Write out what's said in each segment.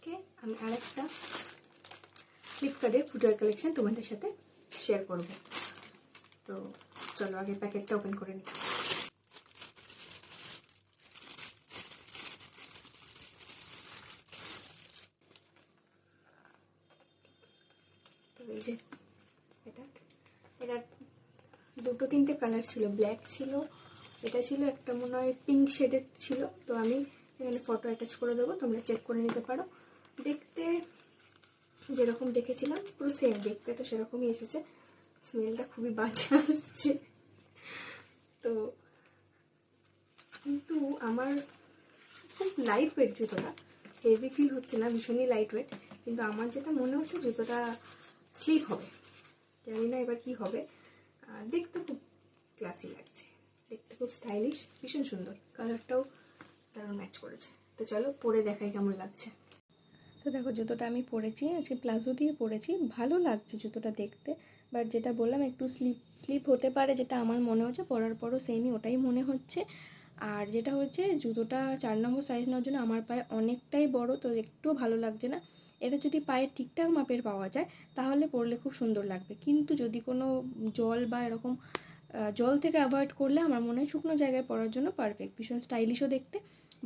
আজকে আমি আরেকটা ফ্লিপকার্টের ফুটওয়্যার কালেকশন তোমাদের সাথে শেয়ার করব। তো চলো আগে প্যাকেটটা ওপেন করে নিই। তো এই যে এটা এটা দুটো তিনটে কালার ছিল, ব্ল্যাক ছিল, এটা ছিল একটা মনে হয় পিঙ্ক শেডের ছিল। তো আমি এখানে ফটো অ্যাটাচ করে দেবো, তোমরা চেক করে নিতে পারো। দেখতে যেরকম দেখেছিলাম পুরো সেম, দেখতে তো সেরকমই এসেছে। স্মেলটা খুবই বাজে আসছে, তো কিন্তু আমার খুব লাইট ওয়েট জুতোটা, হেভি ফিল হচ্ছে না, ভীষণই লাইট ওয়েট। কিন্তু আমার যেটা মনে হচ্ছে জুতোটা স্লিপ হবে, জানি না এবার কি হবে। দেখতে খুব ক্লাসি লাগছে, দেখতে খুব স্টাইলিশ, ভীষণ সুন্দর, কালারটাও দারুণ ম্যাচ করেছে। তো চলো পরে দেখাই কেমন লাগছে। তো দেখো জুতোটা আমি পরেছি, আজকে প্লাজো দিয়ে পরেছি, ভালো লাগছে জুতোটা দেখতে। বাট যেটা বললাম একটু স্লিপ হতে পারে, যেটা আমার মনে হচ্ছে, পরার পরও সেমই ওটাই মনে হচ্ছে। আর যেটা হচ্ছে জুতোটা 4 নম্বর সাইজ নেওয়ার জন্য আমার পায়ে অনেকটাই বড়, তো একটুও ভালো লাগছে না। এটা যদি পায়ের ঠিকঠাক মাপের পাওয়া যায় তাহলে পরলে খুব সুন্দর লাগবে। কিন্তু যদি কোনো জল বা এরকম জল থেকে অ্যাভয়েড করলে আমার মনে হয় শুকনো জায়গায় পরার জন্য পারফেক্ট, ভীষণ স্টাইলিশও দেখতে,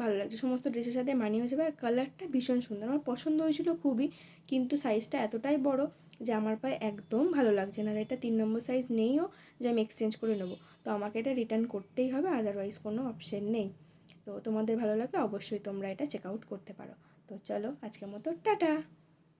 ভালো লাগছে, সমস্ত ড্রেসের সাথে মানিয়ে হয়ে যাবে। আর কালারটা ভীষণ সুন্দর, আমার পছন্দ হয়েছিল খুবই, কিন্তু সাইজটা এতটাই বড় যে আমার পায়ে একদম ভালো লাগছে না। আর এটা 3 নম্বর সাইজ নেইও যে আমি এক্সচেঞ্জ করে নেবো, তো আমাকে এটা রিটার্ন করতেই হবে, আদারওয়াইজ কোনো অপশন নেই। তো তোমাদের ভালো লাগলে অবশ্যই তোমরা এটা চেক আউট করতে পারো। তো চলো আজকের মতো টাটা।